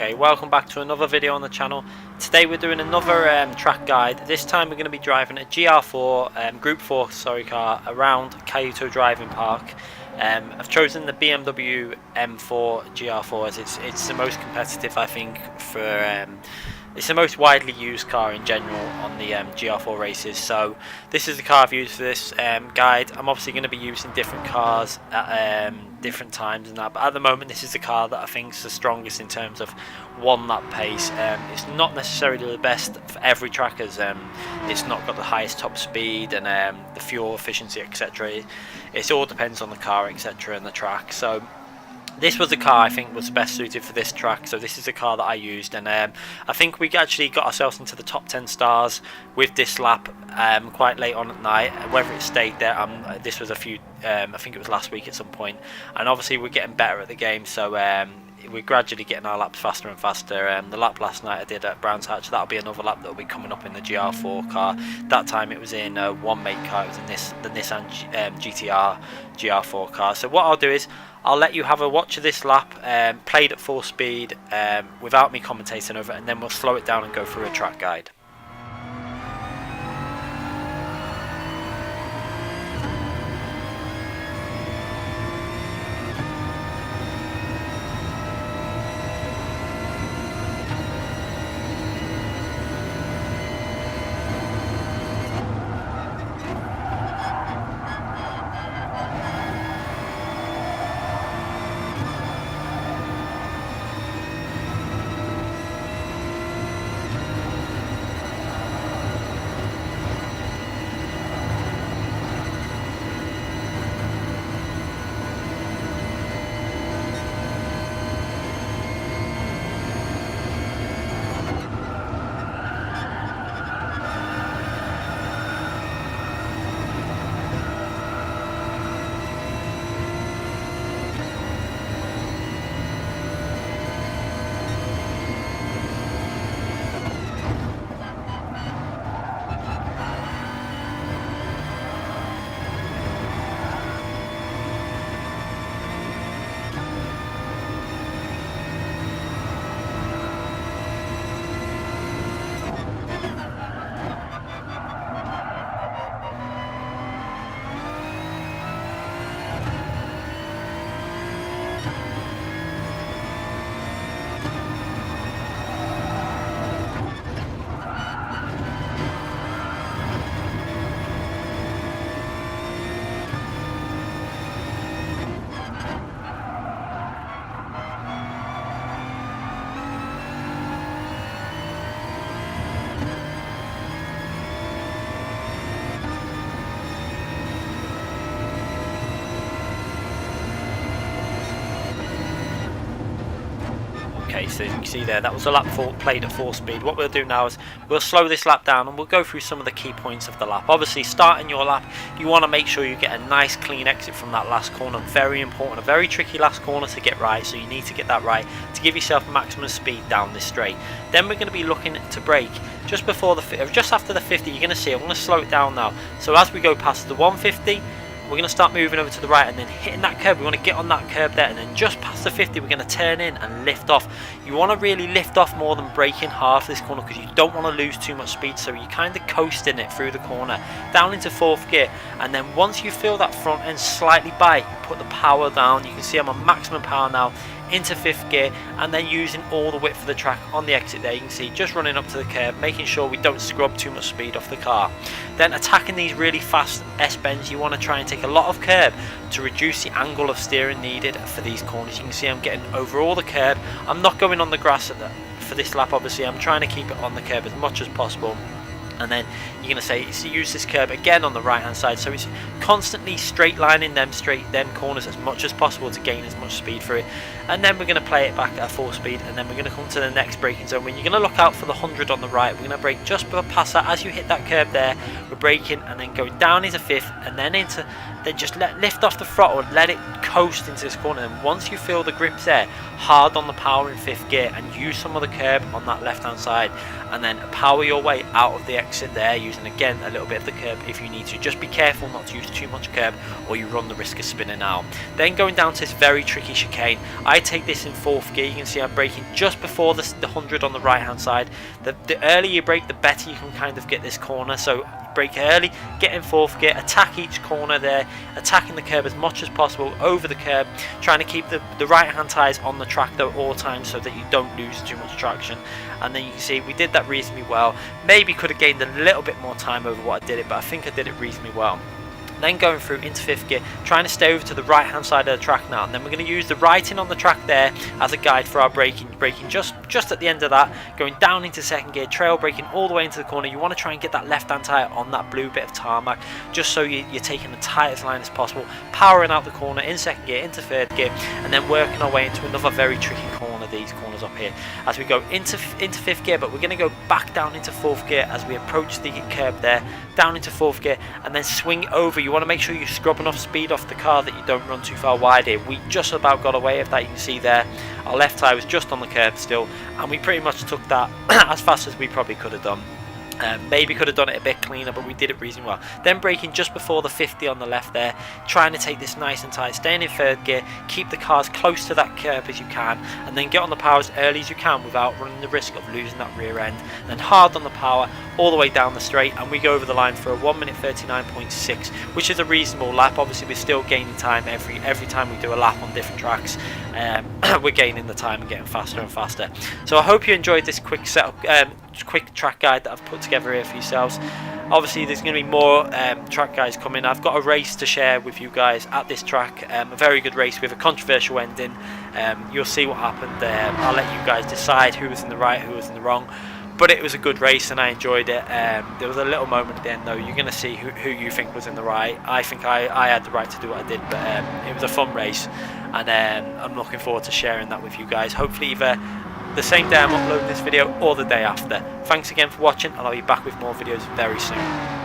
Okay, welcome back to another video on the channel. Today we're doing another track guide. This time we're going to be driving a Gr.4 Group 4 car around Kyoto driving park. I've chosen the BMW M4 Gr4 as it's the most competitive, I think, for it's the most widely used car in general on the Gr4 races. So this is the car I've used for this guide. I'm obviously going to be using different cars at different times and that, but at the moment this is the car that I think is the strongest in terms of one lap pace. It's not necessarily the best for every track, as it's not got the highest top speed and the fuel efficiency, etc. It all depends on the car, etc. and the track. So this was the car I think was best suited for this track, so this is the car that I used, and I think we actually got ourselves into the top 10 stars with this lap quite late on at night. Whether it stayed there, this was a few, I think it was last week at some point, and obviously we're getting better at the game, so we're gradually getting our laps faster and faster. The lap last night I did at Brands Hatch, that'll be another lap that'll be coming up in the Gr4 car. That time it was in one make car, it was in the Nissan GTR Gr4 car. So what I'll do is I'll let you have a watch of this lap played at full speed without me commentating over it, and then we'll slow it down and go through a track guide. Okay, so you can see there, that was a lap played at full speed. What we'll do now is we'll slow this lap down and we'll go through some of the key points of the lap. Obviously, starting your lap, you want to make sure you get a nice clean exit from that last corner. Very important, a very tricky last corner to get right, so you need to get that right to give yourself maximum speed down this straight. Then we're going to be looking to brake just before just after the 50. You're going to see I'm going to slow it down now. So as we go past the 150, we're going to start moving over to the right and then hitting that curb. We want to get on that curb there, and then just past the 50 we're going to turn in and lift off. You want to really lift off more than braking hard for this corner, because you don't want to lose too much speed, so you're kind of coasting it through the corner down into 4th gear, and then once you feel that front end slightly bite, put the power down. You can see I'm on maximum power now into 5th gear, and then using all the width of the track on the exit there. You can see just running up to the curb, making sure we don't scrub too much speed off the car. Then attacking these really fast S-bends, you want to try and take a lot of curb to reduce the angle of steering needed for these corners. You can see I'm getting over all the curb. I'm not going on the grass for this lap, obviously. I'm trying to keep it on the curb as much as possible. And then you're going to say use this curb again on the right hand side, so it's constantly straight lining them corners as much as possible to gain as much speed for it. And then we're going to play it back at full speed, and then we're going to come to the next braking zone when you're going to look out for the 100 on the right. We're going to brake just past that. As you hit that curb there, we're braking and then going down into 5th, and then just lift off the throttle and let it coast into this corner, and once you feel the grip's there, hard on the power in 5th gear and use some of the curb on that left hand side, and then power your way out of the exit there, using again a little bit of the curb if you need to. Just be careful not to use too much curb or you run the risk of spinning out. Then going down to this very tricky chicane, I take this in 4th gear. You can see I'm braking just before the 100 on the right hand side. The earlier you brake, the better you can kind of get this corner, so brake early, get in 4th gear, attack each corner there, attacking the curb as much as possible over the curb, trying to keep the right hand tyres on the track though at all times so that you don't lose too much traction. And then you can see we did that reasonably well. Maybe could have gained a little bit more time over what I did it, but I think I did it reasonably well. Then going through into 5th gear, trying to stay over to the right hand side of the track now, and then we're going to use the writing on the track there as a guide for our braking just at the end of that, going down into 2nd gear, trail braking all the way into the corner. You want to try and get that left hand tyre on that blue bit of tarmac, just so you're taking the tightest line as possible, powering out the corner in 2nd gear into 3rd gear, and then working our way into another very tricky corner, these corners up here, as we go into 5th gear, but we're going to go back down into 4th gear as we approach the curb there, down into 4th gear, and then swing over. You want to make sure you scrub enough speed off the car that you don't run too far wide here. We just about got away with that. You can see there our left tyre was just on the curb still, and we pretty much took that as fast as we probably could have done. Maybe could have done it a bit cleaner, but we did it reasonably well. Then braking just before the 50 on the left there, trying to take this nice and tight, staying in 3rd gear, keep the car as close to that curb as you can, and then get on the power as early as you can without running the risk of losing that rear end. And then hard on the power all the way down the straight, and we go over the line for a 1 minute 39.6, which is a reasonable lap. Obviously we're still gaining time every time we do a lap on different tracks. We're gaining the time and getting faster and faster. So I hope you enjoyed this quick setup, quick track guide that I've put together here for yourselves. Obviously there's going to be more track guides coming. I've got a race to share with you guys at this track, a very good race with a controversial ending. You'll see what happened there. I'll let you guys decide who was in the right, who was in the wrong, but it was a good race and I enjoyed it. There was a little moment at the end though. You're going to see who you think was in the right. I think I had the right to do what I did, but it was a fun race, and I'm looking forward to sharing that with you guys, hopefully either the same day I'm uploading this video or the day after. Thanks again for watching, and I'll be back with more videos very soon.